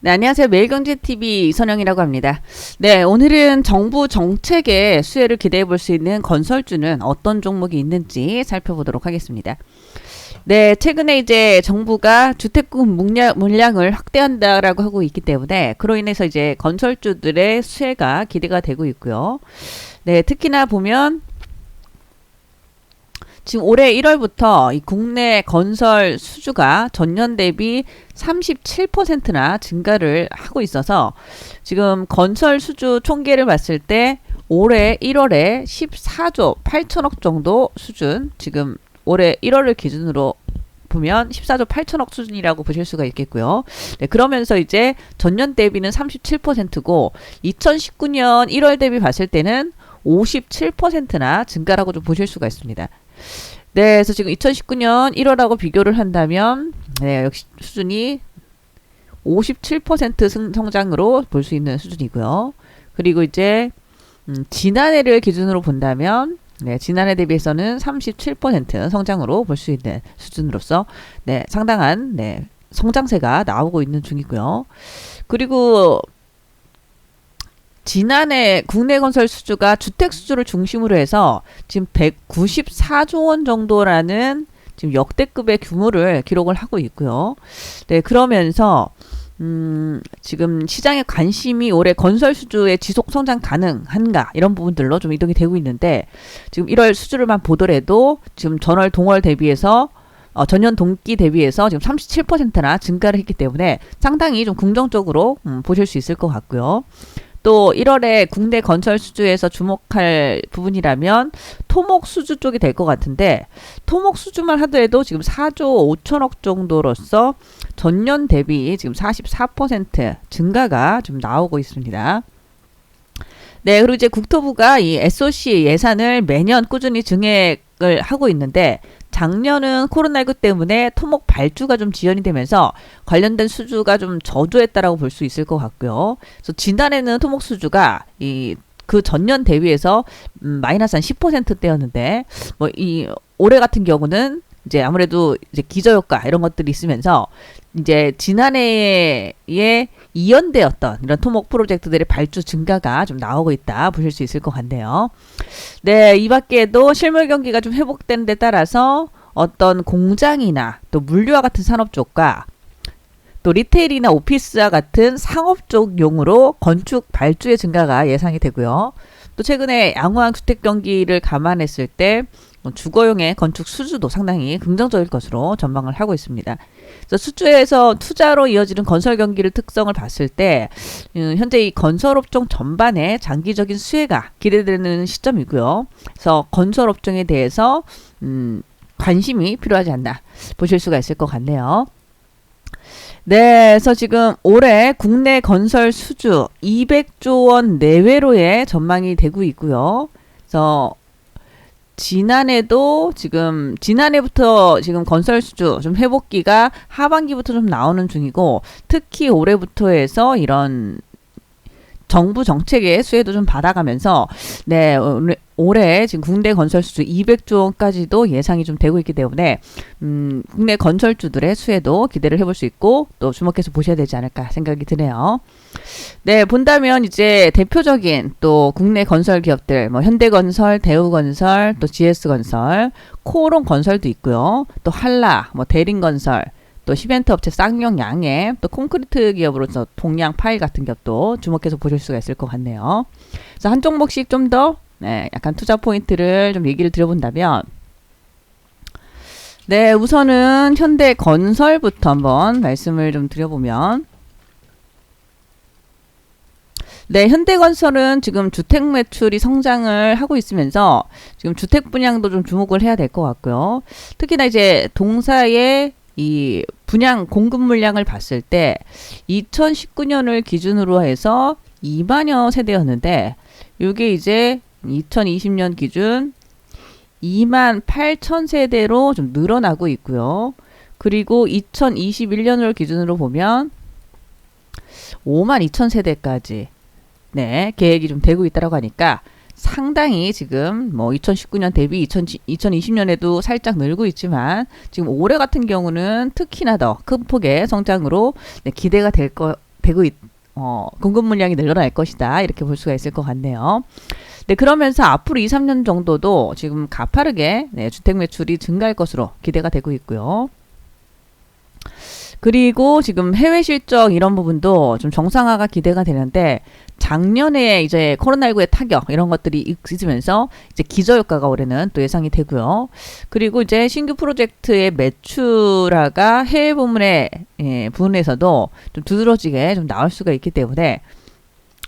네, 안녕하세요. 매일경제TV 이선영이라고 합니다. 네, 오늘은 정부 정책의 수혜를 기대해 볼 수 있는 건설주는 어떤 종목이 있는지 살펴보도록 하겠습니다. 네, 최근에 이제 정부가 주택국 물량을 확대한다라고 하고 있기 때문에 그로 인해서 이제 건설주들의 수혜가 기대가 되고 있고요. 네, 특히나 보면 지금 올해 1월부터 이 국내 건설 수주가 전년 대비 37%나 증가를 하고 있어서 지금 건설 수주 총계를 봤을 때 올해 1월에 14조 8천억 정도 수준, 지금 올해 1월을 기준으로 보면 14조 8천억 수준이라고 보실 수가 있겠고요. 네, 그러면서 이제 전년 대비는 37%고 2019년 1월 대비 봤을 때는 57%나 증가라고 좀 보실 수가 있습니다. 네, 그래서 지금 2019년 1월하고 비교를 한다면 네, 역시 수준이 57% 성장으로 볼 수 있는 수준이고요. 그리고 이제 지난해를 기준으로 본다면 네, 지난해 대비해서는 37% 성장으로 볼 수 있는 수준으로서 네, 상당한 네, 성장세가 나오고 있는 중이고요. 그리고 지난해 국내 건설 수주가 주택 수주를 중심으로 해서 지금 194조 원 정도라는 지금 역대급의 규모를 기록을 하고 있고요. 네, 그러면서 지금 시장의 관심이 올해 건설 수주의 지속 성장 가능한가 이런 부분들로 좀 이동이 되고 있는데 지금 1월 수주를만 보더라도 지금 전월 동월 대비해서 전년 동기 대비해서 지금 37%나 증가를 했기 때문에 상당히 좀 긍정적으로 보실 수 있을 것 같고요. 또 1월에 국내 건설 수주에서 주목할 부분이라면 토목 수주 쪽이 될 것 같은데 토목 수주만 하더라도 지금 4조 5천억 정도로서 전년 대비 지금 44% 증가가 좀 나오고 있습니다. 네, 그리고 이제 국토부가 이 SOC 예산을 매년 꾸준히 증액을 하고 있는데 작년은 코로나19 때문에 토목 발주가 좀 지연이 되면서 관련된 수주가 좀 저조했다라고 볼 수 있을 것 같고요. 그래서 지난해는 토목 수주가 그 전년 대비해서 마이너스 한 10%대였는데 뭐 이 올해 같은 경우는 이제 아무래도 이제 기저효과 이런 것들이 있으면서 이제 지난해에 이연되었던 이런 토목 프로젝트들의 발주 증가가 좀 나오고 있다 보실 수 있을 것 같네요. 네, 이 밖에도 실물 경기가 좀 회복되는 데 따라서 어떤 공장이나 또 물류와 같은 산업 쪽과 또 리테일이나 오피스와 같은 상업 쪽용으로 건축 발주의 증가가 예상이 되고요. 또 최근에 양호한 주택 경기를 감안했을 때 주거용의 건축 수주도 상당히 긍정적일 것으로 전망을 하고 있습니다. 그래서 수주에서 투자로 이어지는 건설 경기를 특성을 봤을 때 현재 이 건설업종 전반에 장기적인 수혜가 기대되는 시점이고요. 그래서 건설업종에 대해서 관심이 필요하지 않나 보실 수가 있을 것 같네요. 네, 그래서 지금 올해 국내 건설 수주 200조 원 내외로의 전망이 되고 있고요. 그래서 지난해부터 지금 건설 수주 좀 회복기가 하반기부터 좀 나오는 중이고 특히 올해부터 해서 이런 정부 정책의 수혜도 좀 받아가면서 네, 올해 지금 국내 건설 수주 200조 원까지도 예상이 좀 되고 있기 때문에 국내 건설주들의 수혜도 기대를 해볼 수 있고 또 주목해서 보셔야 되지 않을까 생각이 드네요. 네, 본다면 이제 대표적인 또 국내 건설 기업들 뭐 현대건설, 대우건설, 또 GS건설, 코오롱건설도 있고요. 또 한라, 뭐 대림건설, 또 시멘트 업체 쌍용 양해, 또 콘크리트 기업으로서 동양 파일 같은 기업도 주목해서 보실 수가 있을 것 같네요. 그래서 한 종목씩 좀 더 네, 약간 투자 포인트를 좀 얘기를 드려본다면 네, 우선은 현대건설부터 한번 말씀을 좀 드려보면 네, 현대건설은 지금 주택 매출이 성장을 하고 있으면서 지금 주택 분양도 좀 주목을 해야 될 것 같고요. 특히나 이제 동사의 이 분양 공급 물량을 봤을 때 2019년을 기준으로 해서 2만여 세대였는데 이게 이제 2020년 기준 2만 8천 세대로 좀 늘어나고 있고요. 그리고 2021년을 기준으로 보면 5만 2천 세대까지 네, 계획이 좀 되고 있다고 하니까 상당히 지금 뭐 2019년 대비 2020년에도 살짝 늘고 있지만 지금 올해 같은 경우는 특히나 더 큰 폭의 성장으로 네, 기대가 될 공급 물량이 늘어날 것이다. 이렇게 볼 수가 있을 것 같네요. 네, 그러면서 앞으로 2, 3년 정도도 지금 가파르게 주택 매출이 증가할 것으로 기대가 되고 있고요. 그리고 지금 해외 실적 이런 부분도 좀 정상화가 기대가 되는데 작년에 이제 코로나19의 타격 이런 것들이 있으면서 이제 기저효과가 올해는 또 예상이 되고요. 그리고 이제 신규 프로젝트의 매출화가 해외 부문의 부분에서도 좀 두드러지게 좀 나올 수가 있기 때문에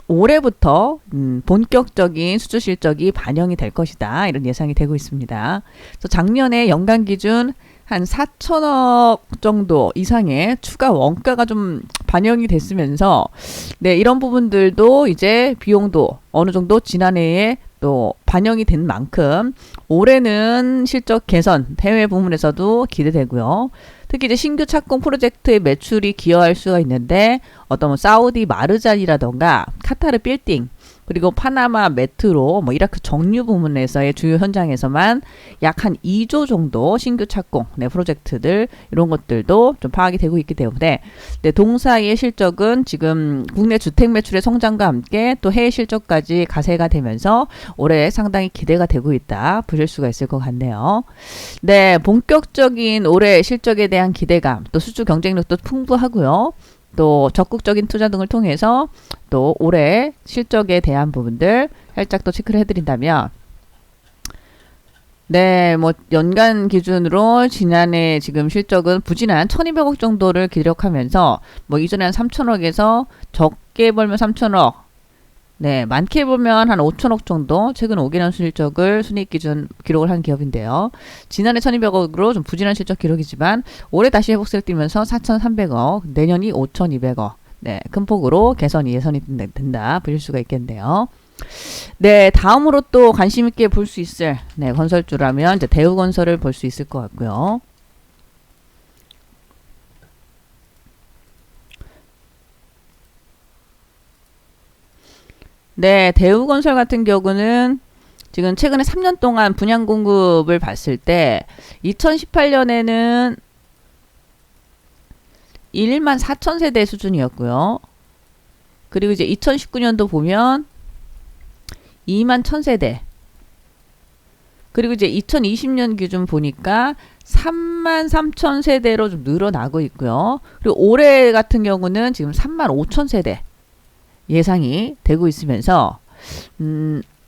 올해부터 본격적인 수주 실적이 반영이 될 것이다. 이런 예상이 되고 있습니다. 그래서 작년에 연간 기준 한 4천억 정도 이상의 추가 원가가 좀 반영이 됐으면서 네, 이런 부분들도 이제 비용도 어느 정도 지난해에 또 반영이 된 만큼 올해는 실적 개선 해외 부문에서도 기대되고요. 특히 이제 신규 착공 프로젝트의 매출이 기여할 수가 있는데 어떤 뭐 사우디 마르잔이라던가 카타르 빌딩 그리고 파나마 메트로 이라크 정유 부문에서의 주요 현장에서만 약 한 2조 정도 신규 착공 프로젝트들 이런 것들도 좀 파악이 되고 있기 때문에 동사의 실적은 지금 국내 주택 매출의 성장과 함께 또 해외 실적까지 가세가 되면서 올해 상당히 기대가 되고 있다 보실 수가 있을 것 같네요. 네, 본격적인 올해 실적에 대한 기대감 또 수주 경쟁력도 풍부하고요. 또 적극적인 투자 등을 통해서 또 올해 실적에 대한 부분들 살짝 또 체크를 해드린다면 네, 연간 기준으로 지난해 지금 실적은 부진한 1200억 정도를 기록하면서 이전에 한 3000억에서 적게 벌면 3000억 네, 많게 보면 한 5천억 정도 최근 5개년 실적을 순이익 기준 기록을 한 기업인데요. 지난해 1200억으로 좀 부진한 실적 기록이지만 올해 다시 회복세를 띠면서 4300억, 내년이 5200억. 네, 큰 폭으로 개선이 예상이 된다 보실 수가 있겠네요. 네, 다음으로 또 관심 있게 볼 수 있을 건설주라면 이제 대우건설을 볼 수 있을 것 같고요. 네, 대우건설 같은 경우는 지금 최근에 3년 동안 분양 공급을 봤을 때 2018년에는 1만 4천 세대 수준이었고요. 그리고 이제 2019년도 보면 2만 1,000세대. 그리고 이제 2020년 기준 보니까 3만 3천 세대로 좀 늘어나고 있고요. 그리고 올해 같은 경우는 지금 3만 5천 세대. 예상이 되고 있으면서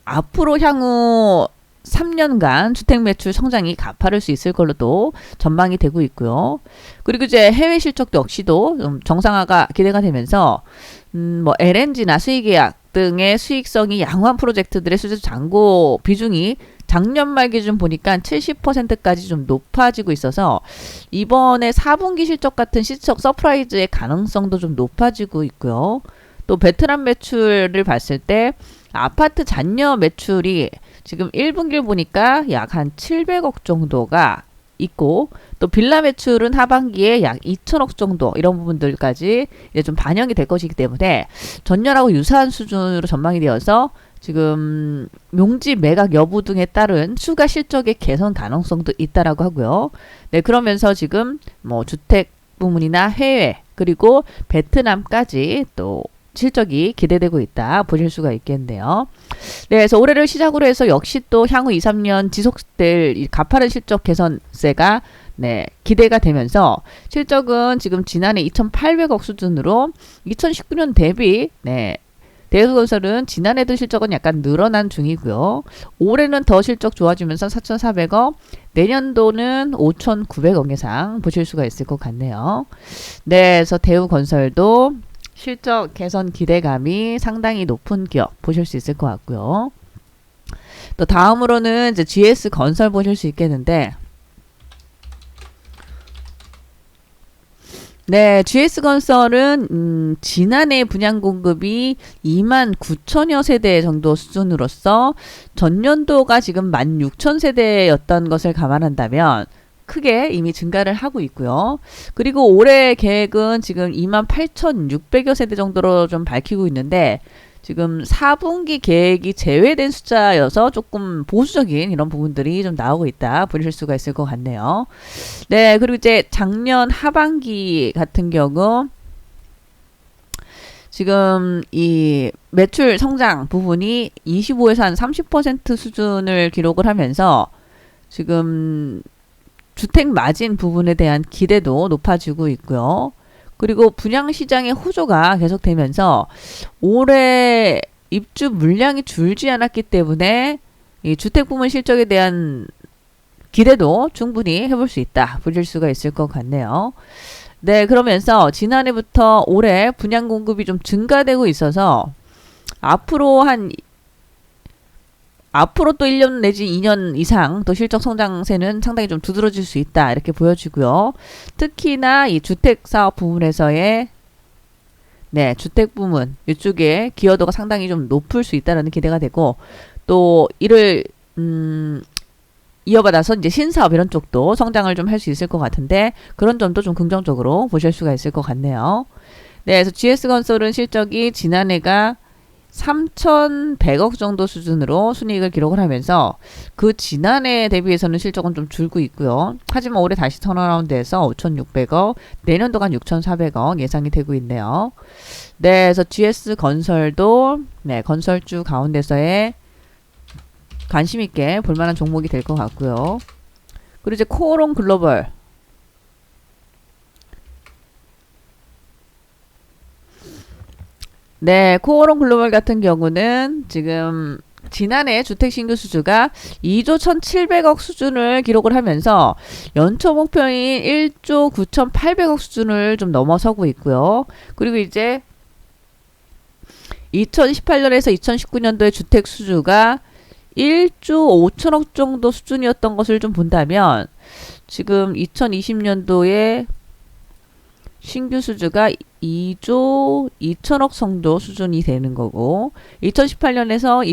앞으로 향후 3년간 주택 매출 성장이 가파를 수 있을 걸로도 전망이 되고 있고요. 그리고 이제 해외 실적도 역시도 좀 정상화가 기대가 되면서 LNG나 수의계약 등의 수익성이 양호한 프로젝트들의 수주 잔고 비중이 작년 말 기준 보니까 70%까지 좀 높아지고 있어서 이번에 4분기 실적 같은 실적 서프라이즈의 가능성도 좀 높아지고 있고요. 또 베트남 매출을 봤을 때 아파트 잔여 매출이 지금 1분기를 보니까 약 한 700억 정도가 있고 또 빌라 매출은 하반기에 약 2천억 정도 이런 부분들까지 이제 좀 반영이 될 것이기 때문에 전년하고 유사한 수준으로 전망이 되어서 지금 용지 매각 여부 등에 따른 추가 실적의 개선 가능성도 있다라고 하고요. 네, 그러면서 지금 주택 부문이나 해외 그리고 베트남까지 또 실적이 기대되고 있다 보실 수가 있겠네요. 네, 그래서 올해를 시작으로 해서 역시 또 향후 2, 3년 지속될 이 가파른 실적 개선세가 기대가 되면서 실적은 지금 지난해 2,800억 수준으로 2019년 대비 대우건설은 지난해도 실적은 약간 늘어난 중이고요. 올해는 더 실적 좋아지면서 4,400억, 내년도는 5,900억 예상 보실 수가 있을 것 같네요. 네, 그래서 대우건설도 실적 개선 기대감이 상당히 높은 기업 보실 수 있을 것 같고요. 또 다음으로는 이제 GS 건설 보실 수 있겠는데, 네, GS 건설은 지난해 분양 공급이 2만 9천여 세대 정도 수준으로서 전년도가 지금 16,000세대였던 것을 감안한다면 크게 이미 증가를 하고 있고요. 그리고 올해 계획은 지금 28,600여 세대 정도로 좀 밝히고 있는데 지금 4분기 계획이 제외된 숫자여서 조금 보수적인 이런 부분들이 좀 나오고 있다 보실 수가 있을 것 같네요. 네, 그리고 이제 작년 하반기 같은 경우 지금 이 매출 성장 부분이 25에서 한 30% 수준을 기록을 하면서 지금 주택 마진 부분에 대한 기대도 높아지고 있고요. 그리고 분양 시장의 호조가 계속되면서 올해 입주 물량이 줄지 않았기 때문에 이 주택 부문 실적에 대한 기대도 충분히 해볼 수 있다. 보실 수가 있을 것 같네요. 네, 그러면서 지난해부터 올해 분양 공급이 좀 증가되고 있어서 앞으로 또 1년 내지 2년 이상 또 실적 성장세는 상당히 좀 두드러질 수 있다. 이렇게 보여지고요. 특히나 이 주택 사업 부문에서의 네, 주택 부문 이쪽에 기여도가 상당히 좀 높을 수 있다라는 기대가 되고 또 이를 이어받아서 이제 신사업 이런 쪽도 성장을 좀 할 수 있을 것 같은데 그런 점도 좀 긍정적으로 보실 수가 있을 것 같네요. 네, 그래서 GS건설은 실적이 지난해가 3,100억 정도 수준으로 순이익을 기록을 하면서 그 지난해 대비해서는 실적은 좀 줄고 있고요. 하지만 올해 다시 턴어라운드해서 5,600억, 내년도가 6,400억 예상이 되고 있네요. 네, 그래서 GS건설도 네, 건설주 가운데서의 관심 있게 볼만한 종목이 될 것 같고요. 그리고 이제 코오롱 글로벌. 네, 코오롱 글로벌 같은 경우는 지금 지난해 주택 신규 수주가 2조 1,700억 수준을 기록을 하면서 연초 목표인 1조 9,800억 수준을 좀 넘어서고 있고요. 그리고 이제 2018년에서 2019년도의 주택 수주가 1조 5천억 정도 수준이었던 것을 좀 본다면 지금 2020년도에 신규 수주가 2조 2천억 정도 수준이 되는 거고 2018년에서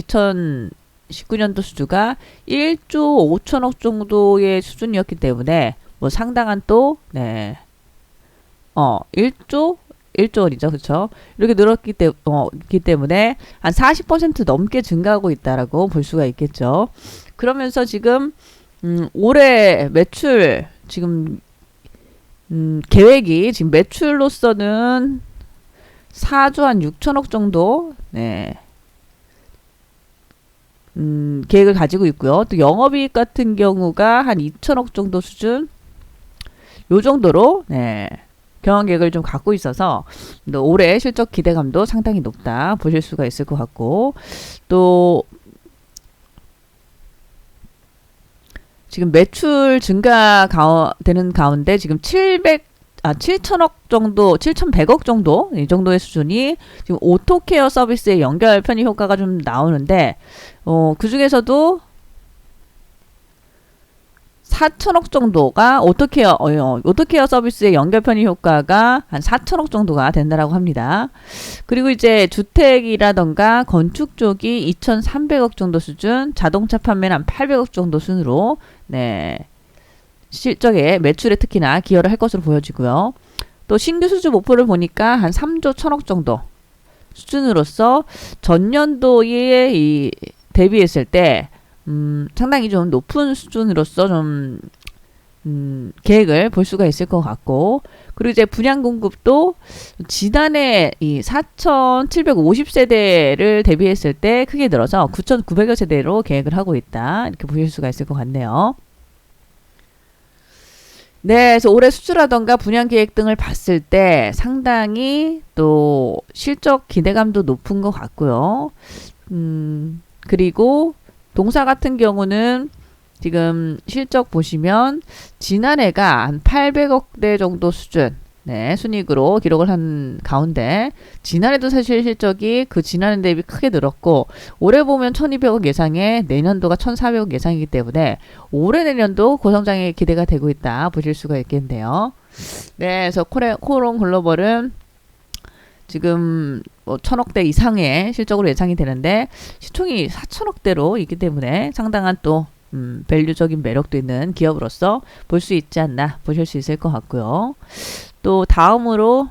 2019년도 수주가 1조 5천억 정도의 수준이었기 때문에 뭐 상당한 또 네. 1조 원이죠. 그렇죠? 이렇게 늘었기 때문에 한 40% 넘게 증가하고 있다라고 볼 수가 있겠죠. 그러면서 지금 올해 매출 지금 계획이 지금 매출로서는 4조 한 6천억 정도 네. 계획을 가지고 있고요. 또 영업이익 같은 경우가 한 2천억 정도 수준 요 정도로 네. 경영 계획을 좀 갖고 있어서 올해 실적 기대감도 상당히 높다 보실 수가 있을 것 같고 또 지금 매출 증가 되는 가운데 지금 7천억 정도 7,100억 정도 이 정도의 수준이 지금 오토케어 서비스의 연결 편의 효과가 좀 나오는데 그 중에서도 4천억 정도가 오토케어 서비스의 연결 편의 효과가 한 4천억 정도가 된다라고 합니다. 그리고 이제 주택이라던가 건축 쪽이 2,300억 정도 수준, 자동차 판매는 한 800억 정도 순으로 네. 실적에 매출에 특히나 기여를 할 것으로 보여지고요. 또 신규 수주 목표를 보니까 한 3조 1천억 정도 수준으로서 전년도에 대비했을 때 상당히 좀 높은 수준으로서 좀 계획을 볼 수가 있을 것 같고 그리고 이제 분양 공급도 지난해 이 4,750세대를 대비했을 때 크게 늘어서 9,900여 세대로 계획을 하고 있다 이렇게 보실 수가 있을 것 같네요. 네, 그래서 올해 수주라던가 분양 계획 등을 봤을 때 상당히 또 실적 기대감도 높은 것 같고요. 그리고 동사 같은 경우는 지금 실적 보시면 지난해가 한 800억대 정도 수준 네, 순이익으로 기록을 한 가운데 지난해도 사실 실적이 그 지난해 대비 크게 늘었고 올해 보면 1,200억 예상에 내년도가 1,400억 예상이기 때문에 올해 내년도 고성장의 기대가 되고 있다 보실 수가 있겠네요. 네, 그래서 코오롱 글로벌은 지금 뭐 1,000억대 이상의 실적으로 예상이 되는데 시총이 4,000억대로 있기 때문에 상당한 또 밸류적인 매력도 있는 기업으로서 볼 수 있지 않나 보실 수 있을 것 같고요. 또 다음으로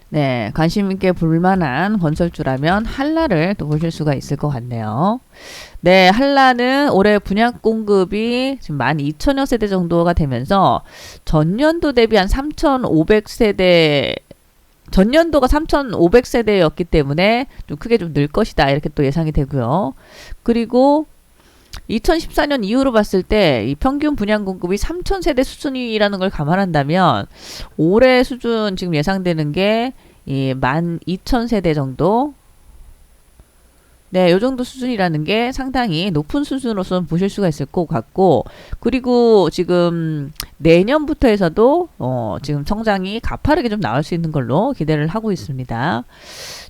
네, 관심 있게 볼 만한 건설주라면 한라를 또 보실 수가 있을 것 같네요. 네, 한라는 올해 분양 공급이 지금 12,000여 세대 정도가 되면서 전년도 대비 한 3,500세대 전년도가 3,500세대였기 때문에 좀 크게 좀 늘 것이다. 이렇게 또 예상이 되고요. 그리고 2014년 이후로 봤을 때 이 평균 분양 공급이 3,000세대 수준이라는 걸 감안한다면 올해 수준 지금 예상되는 게 이 12,000세대 정도. 네, 요 정도 수준이라는 게 상당히 높은 수준으로서 보실 수가 있을 것 같고, 그리고 지금 내년부터 해서도 지금 성장이 가파르게 좀 나올 수 있는 걸로 기대를 하고 있습니다.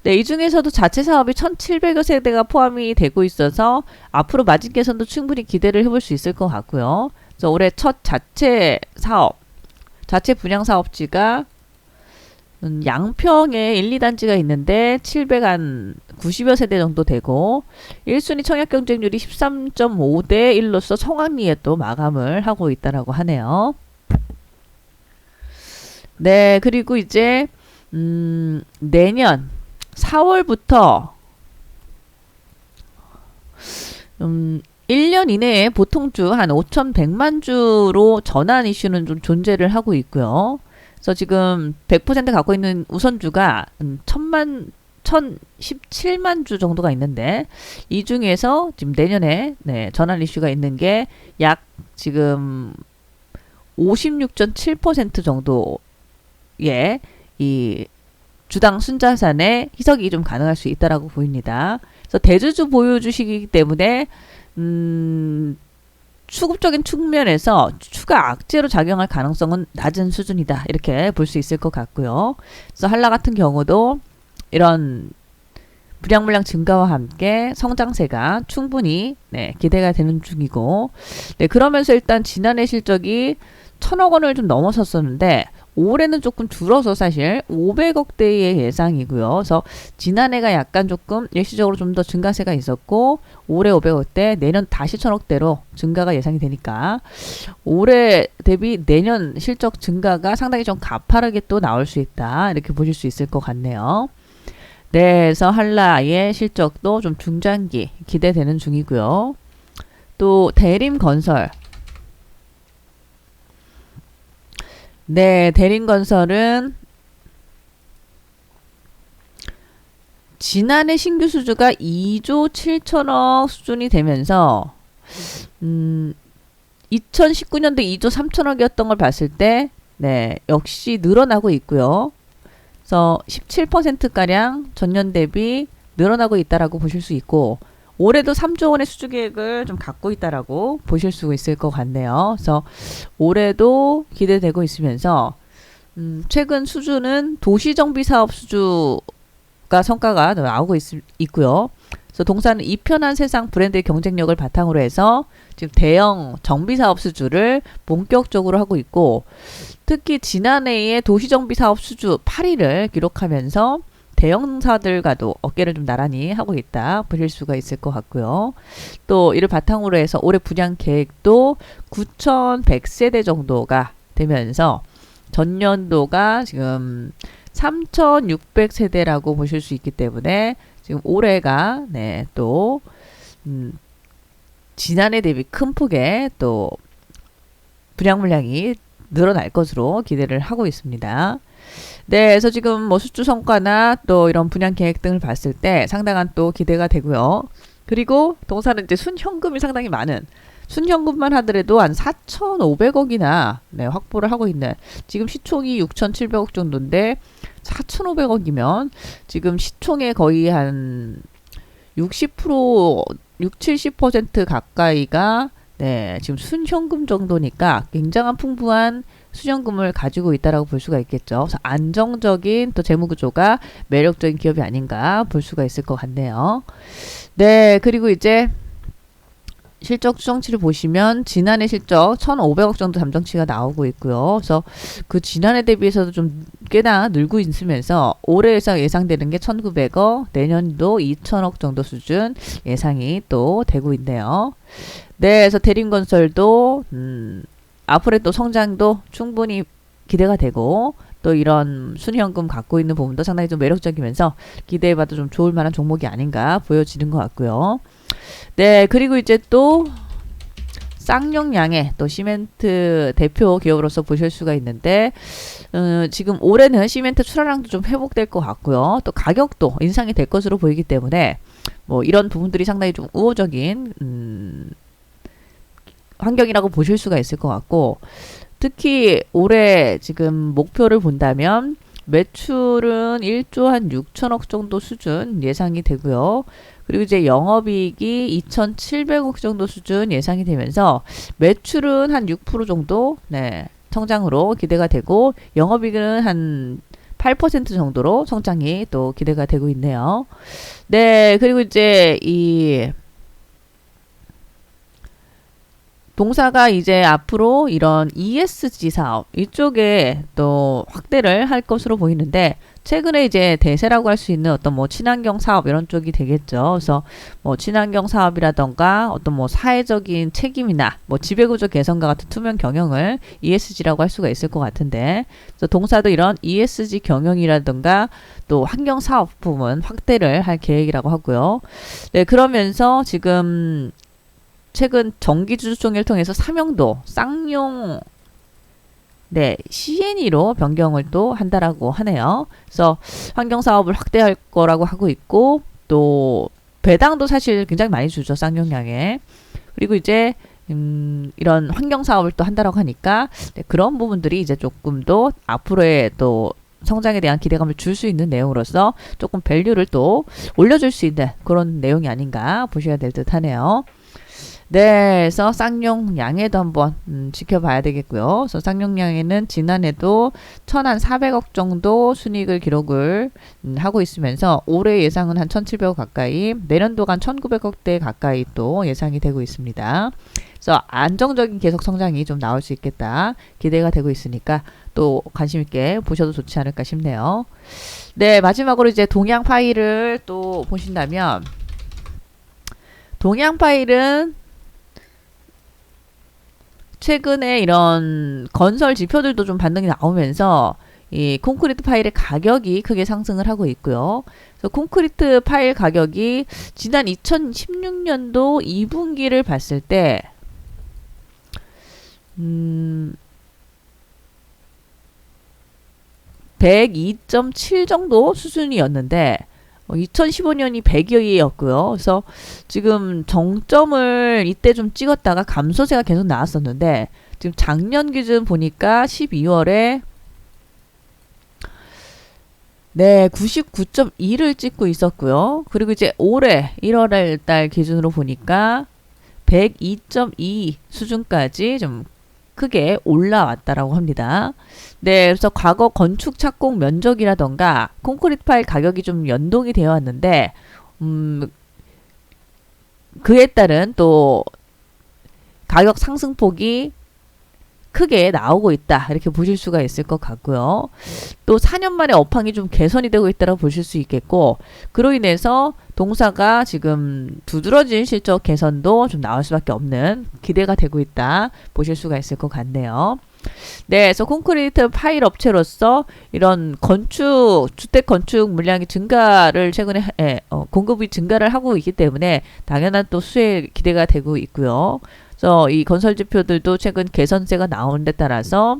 네, 이 중에서도 자체 사업이 1,700여 세대가 포함이 되고 있어서 앞으로 마진 개선도 충분히 기대를 해볼 수 있을 것 같고요. 그래서 올해 첫 자체 사업, 자체 분양 사업지가 양평에 1, 2단지가 있는데 790여 세대 정도 되고 1순위 청약 경쟁률이 13.5대 1로서 성황리에 또 마감을 하고 있다라고 하네요. 네, 그리고 이제 내년 4월부터 1년 이내에 보통주 한 5,100만 주로 전환 이슈는 좀 존재를 하고 있고요. 그래서 지금 100% 갖고 있는 우선주가 1,017만 주 정도가 있는데 이 중에서 지금 내년에 전환 이슈가 있는 게 약 지금 56.7% 정도의 이 주당 순자산의 희석이 좀 가능할 수 있다라고 보입니다. 그래서 대주주 보유 주식이기 때문에 수급적인 측면에서 추가 악재로 작용할 가능성은 낮은 수준이다. 이렇게 볼 수 있을 것 같고요. 그래서 한라 같은 경우도 이런 분양 물량 증가와 함께 성장세가 충분히 기대가 되는 중이고, 그러면서 일단 지난해 실적이 1,000억 원을 좀 넘어섰었는데 올해는 조금 줄어서 사실 500억대의 예상이고요. 그래서 지난해가 약간 조금 일시적으로 좀 더 증가세가 있었고 올해 500억대, 내년 다시 1,000억대로 증가가 예상이 되니까 올해 대비 내년 실적 증가가 상당히 좀 가파르게 또 나올 수 있다. 이렇게 보실 수 있을 것 같네요. 네, 그래서 한라의 실적도 좀 중장기 기대되는 중이고요. 또 대림건설. 네, 대림건설은 지난해 신규 수주가 2조 7천억 수준이 되면서 2019년도 2조 3천억이었던 걸 봤을 때 역시 늘어나고 있고요. 그래서 17%가량 전년 대비 늘어나고 있다라고 보실 수 있고 올해도 3조 원의 수주 계획을 좀 갖고 있다라고 보실 수 있을 것 같네요. 그래서 올해도 기대되고 있으면서 최근 수주는 도시정비 사업 수주가 성과가 나오고 있고요. 그래서 동사는 이 편한 세상 브랜드의 경쟁력을 바탕으로 해서 지금 대형 정비 사업 수주를 본격적으로 하고 있고 특히 지난해에 도시정비 사업 수주 8위를 기록하면서 대형사들과도 어깨를 좀 나란히 하고 있다 보실 수가 있을 것 같고요. 또 이를 바탕으로 해서 올해 분양 계획도 9,100세대 정도가 되면서 전년도가 지금 3,600세대라고 보실 수 있기 때문에 지금 올해가 또 지난해 대비 큰 폭의 또 분양 물량이 늘어날 것으로 기대를 하고 있습니다. 네, 그래서 지금 뭐 수주 성과나 또 이런 분양 계획 등을 봤을 때 상당한 또 기대가 되고요. 그리고 동사는 이제 순현금이 상당히 많은 순현금만 하더라도 한 4,500억이나 확보를 하고 있는 지금 시총이 6,700억 정도인데 4,500억이면 지금 시총의 거의 한 60%, 60-70% 가까이가 지금 순현금 정도니까 굉장한 풍부한 순현금을 가지고 있다라고 볼 수가 있겠죠. 그래서 안정적인 또 재무구조가 매력적인 기업이 아닌가 볼 수가 있을 것 같네요. 네, 그리고 이제 실적 추정치를 보시면 지난해 실적 1,500억 정도 잠정치가 나오고 있고요. 그래서 그 지난해 대비해서도 좀 꽤나 늘고 있으면서 올해에서 예상되는 게 1,900억, 내년도 2,000억 정도 수준 예상이 또 되고 있네요. 네, 그래서 대림건설도 앞으로의 또 성장도 충분히 기대가 되고 또 이런 순현금 갖고 있는 부분도 상당히 좀 매력적이면서 기대해봐도 좀 좋을 만한 종목이 아닌가 보여지는 것 같고요. 네, 그리고 이제 또 쌍용양의 또 시멘트 대표 기업으로서 보실 수가 있는데 지금 올해는 시멘트 출하량도 좀 회복될 것 같고요. 또 가격도 인상이 될 것으로 보이기 때문에 뭐 이런 부분들이 상당히 좀 우호적인 환경이라고 보실 수가 있을 것 같고, 특히 올해 지금 목표를 본다면 매출은 1조 한 6천억 정도 수준 예상이 되고요. 그리고 이제 영업이익이 2,700억 정도 수준 예상이 되면서 매출은 한 6% 정도 성장으로 기대가 되고, 영업이익은 한 8% 정도로 성장이 또 기대가 되고 있네요. 네, 그리고 이제 이 동사가 이제 앞으로 이런 ESG 사업 이쪽에 또 확대를 할 것으로 보이는데, 최근에 이제 대세라고 할 수 있는 어떤 뭐 친환경 사업 이런 쪽이 되겠죠. 그래서 뭐 친환경 사업이라던가 어떤 뭐 사회적인 책임이나 뭐 지배구조 개선과 같은 투명 경영을 ESG라고 할 수가 있을 것 같은데, 그래서 동사도 이런 ESG 경영이라던가 또 환경 사업 부분 확대를 할 계획이라고 하고요. 네, 그러면서 지금 최근 정기주주총회를 통해서 사명도 쌍용 CNE로 변경을 또 한다라고 하네요. 그래서 환경 사업을 확대할 거라고 하고 있고, 또 배당도 사실 굉장히 많이 주죠, 쌍용양에. 그리고 이제 이런 환경 사업을 또 한다라고 하니까 그런 부분들이 이제 조금 더 앞으로의 또 성장에 대한 기대감을 줄 수 있는 내용으로서 조금 밸류를 또 올려줄 수 있는 그런 내용이 아닌가 보셔야 될 듯 하네요. 네, 그래서 쌍용양에도 한번 지켜봐야 되겠고요. 그래서 쌍용양에는 지난해도 1,400억 정도 순이익을 기록을 하고 있으면서 올해 예상은 한 1,700억 가까이, 내년도가 한 1,900억대 가까이 또 예상이 되고 있습니다. 그래서 안정적인 계속 성장이 좀 나올 수 있겠다 기대가 되고 있으니까 또 관심 있게 보셔도 좋지 않을까 싶네요. 네, 마지막으로 이제 동양 파일을 또 보신다면, 동양 파일은 최근에 이런 건설 지표들도 좀 반등이 나오면서 이 콘크리트 파일의 가격이 크게 상승을 하고 있고요. 그래서 콘크리트 파일 가격이 지난 2016년도 2분기를 봤을 때 102.7 정도 수준이었는데 2015년이 100여이였고요. 그래서 지금 정점을 이때 좀 찍었다가 감소세가 계속 나왔었는데, 지금 작년 기준 보니까 12월에 99.2를 찍고 있었고요. 그리고 이제 올해 1월 달 기준으로 보니까 102.2 수준까지 좀 크게 올라왔다라고 합니다. 네, 그래서 과거 건축 착공 면적이라던가 콘크리트 파일 가격이 좀 연동이 되어 왔는데, 그에 따른 또 가격 상승폭이 크게 나오고 있다, 이렇게 보실 수가 있을 것 같고요. 또 4년 만에 업황이 좀 개선이 되고 있다고 보실 수 있겠고, 그로 인해서 동사가 지금 두드러진 실적 개선도 좀 나올 수밖에 없는 기대가 되고 있다 보실 수가 있을 것 같네요. 네, 그래서 콘크리트 파일 업체로서 이런 주택 건축 물량이 증가를 최근에 공급이 증가를 하고 있기 때문에 당연한 또 수혜 기대가 되고 있고요. 그래서 이 건설 지표들도 최근 개선세가 나오는 데 따라서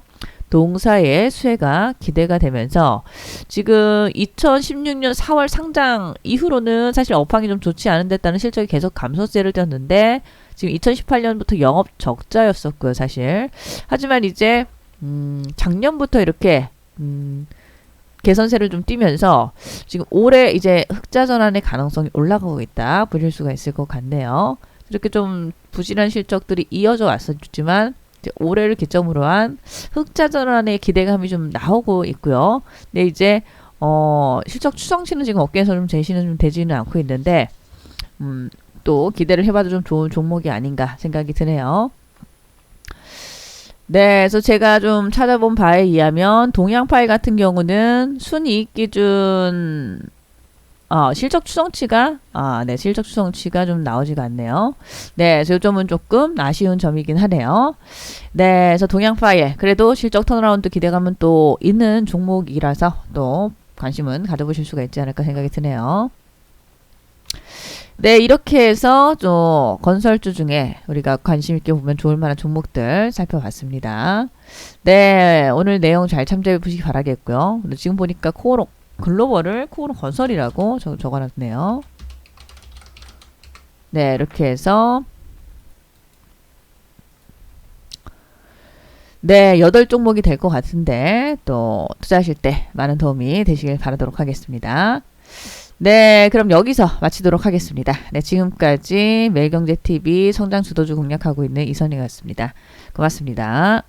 동사의 수혜가 기대가 되면서, 지금 2016년 4월 상장 이후로는 사실 업황이 좀 좋지 않은 데 따른 실적이 계속 감소세를 띄었는데, 지금 2018년부터 영업 적자였었고요, 사실. 하지만 이제 작년부터 이렇게 개선세를 좀 띄면서 지금 올해 이제 흑자 전환의 가능성이 올라가고 있다 보실 수가 있을 것 같네요. 이렇게 좀 부진한 실적들이 이어져 왔었지만 이제 올해를 기점으로 한 흑자 전환의 기대감이 좀 나오고 있고요. 근데 이제 실적 추정치는 지금 업계에서 좀 제시는 좀 되지는 않고 있는데, 또 기대를 해봐도 좀 좋은 종목이 아닌가 생각이 드네요. 네, 그래서 제가 좀 찾아본 바에 의하면 동양파일 같은 경우는 순이익 기준 실적 추정치가 실적 추정치가 좀 나오지가 않네요. 네, 그래서 이 점은 조금 아쉬운 점이긴 하네요. 네, 그래서 동양파일 그래도 실적 턴어라운드 기대감은 또 있는 종목이라서 또 관심은 가져보실 수가 있지 않을까 생각이 드네요. 네, 이렇게 해서 좀 건설주 중에 우리가 관심 있게 보면 좋을 만한 종목들 살펴봤습니다. 네, 오늘 내용 잘 참조해 보시기 바라겠고요. 근데 지금 보니까 코오롱 글로벌을 코오롱 건설이라고 적어놨네요. 네, 이렇게 해서 네, 8종목이 될 것 같은데 또 투자하실 때 많은 도움이 되시길 바라도록 하겠습니다. 네, 그럼 여기서 마치도록 하겠습니다. 네, 지금까지 매일경제TV 성장 주도주 공략하고 있는 이선희였습니다. 고맙습니다.